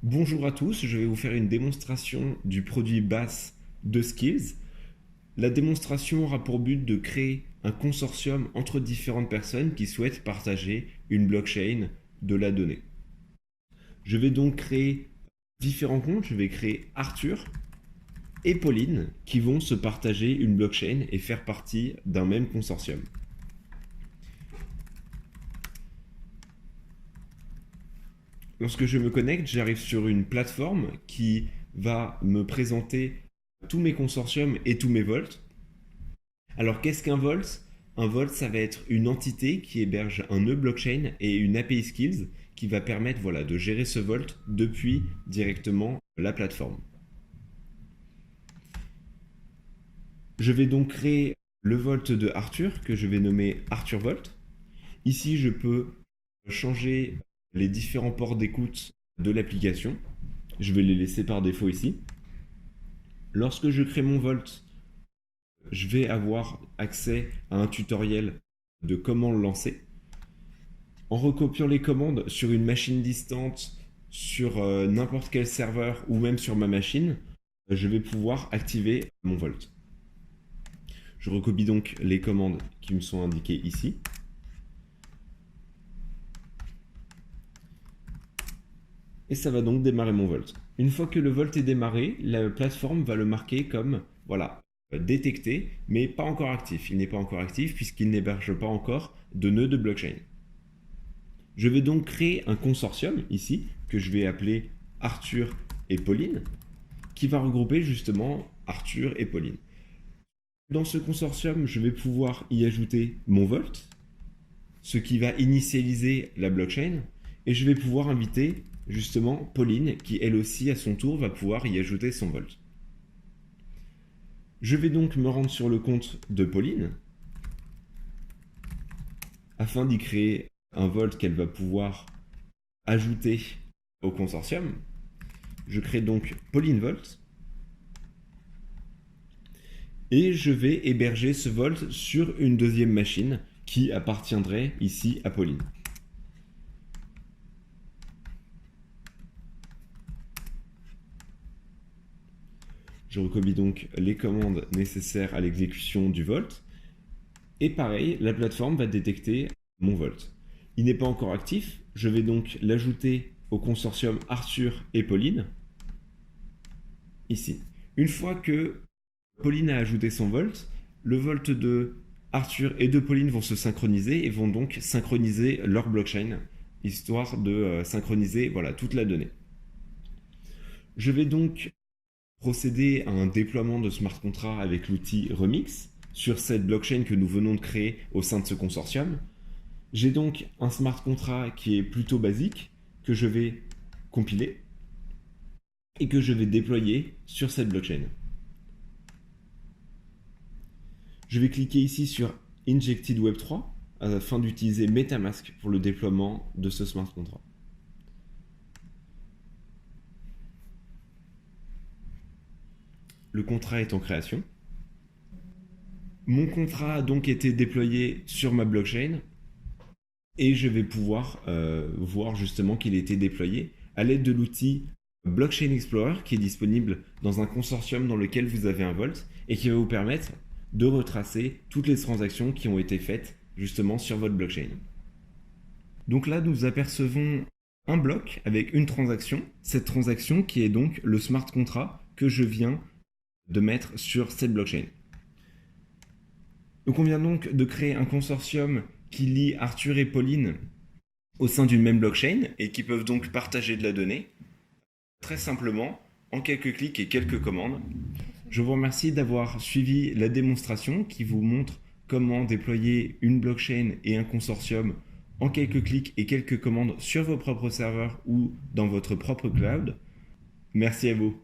Bonjour à tous, je vais vous faire une démonstration du produit BaaS de Skills. La démonstration aura pour but de créer un consortium entre différentes personnes qui souhaitent partager une blockchain de la donnée. Je vais donc créer différents comptes, je vais créer Arthur et Pauline qui vont se partager une blockchain et faire partie d'un même consortium. Lorsque je me connecte, j'arrive sur une plateforme qui va me présenter tous mes consortiums et tous mes vaults. Alors qu'est-ce qu'un vault? Un vault, ça va être une entité qui héberge un nœud blockchain et une API Skills qui va permettre de gérer ce vault depuis directement la plateforme. Je vais donc créer le vault de Arthur que je vais nommer Arthur Vault. Ici, je peux changer les différents ports d'écoute de l'application. Je vais les laisser par défaut ici. Lorsque je crée mon vault, je vais avoir accès à un tutoriel de comment le lancer. En recopiant les commandes sur une machine distante, sur n'importe quel serveur ou même sur ma machine, je vais pouvoir activer mon vault. Je recopie donc les commandes qui me sont indiquées ici. Et ça va donc démarrer mon vault. Une fois que le vault est démarré, la plateforme va le marquer comme détecté, mais pas encore actif. Il n'est pas encore actif puisqu'il n'héberge pas encore de nœud de blockchain. Je vais donc créer un consortium ici, que je vais appeler Arthur et Pauline, qui va regrouper justement Arthur et Pauline. Dans ce consortium, je vais pouvoir y ajouter mon vault, ce qui va initialiser la blockchain, et je vais pouvoir inviter justement Pauline, qui elle aussi à son tour va pouvoir y ajouter son vault. Je vais donc me rendre sur le compte de Pauline, afin d'y créer un vault qu'elle va pouvoir ajouter au consortium. Je crée donc Pauline Vault, et je vais héberger ce vault sur une deuxième machine qui appartiendrait ici à Pauline. Je recopie donc les commandes nécessaires à l'exécution du vault. Et pareil, la plateforme va détecter mon vault. Il n'est pas encore actif, je vais donc l'ajouter au consortium Arthur et Pauline, ici. Une fois que Pauline a ajouté son vault, le vault de Arthur et de Pauline vont se synchroniser et vont donc synchroniser leur blockchain, histoire de synchroniser toute la donnée. Je vais donc procéder à un déploiement de smart contract avec l'outil Remix sur cette blockchain que nous venons de créer au sein de ce consortium. J'ai donc un smart contract qui est plutôt basique, que je vais compiler et que je vais déployer sur cette blockchain. Je vais cliquer ici sur Injected Web3 afin d'utiliser MetaMask pour le déploiement de ce smart contract. Le contrat est en création. Mon contrat a donc été déployé sur ma blockchain et je vais pouvoir voir justement qu'il a été déployé à l'aide de l'outil Blockchain Explorer qui est disponible dans un consortium dans lequel vous avez un vault et qui va vous permettre de retracer toutes les transactions qui ont été faites justement sur votre blockchain. Donc là, nous apercevons un bloc avec une transaction, cette transaction qui est donc le smart contract que je viens de mettre sur cette blockchain. Donc on vient donc de créer un consortium qui lie Arthur et Pauline au sein d'une même blockchain et qui peuvent donc partager de la donnée très simplement en quelques clics et quelques commandes. Je vous remercie d'avoir suivi la démonstration qui vous montre comment déployer une blockchain et un consortium en quelques clics et quelques commandes sur vos propres serveurs ou dans votre propre cloud. Merci à vous.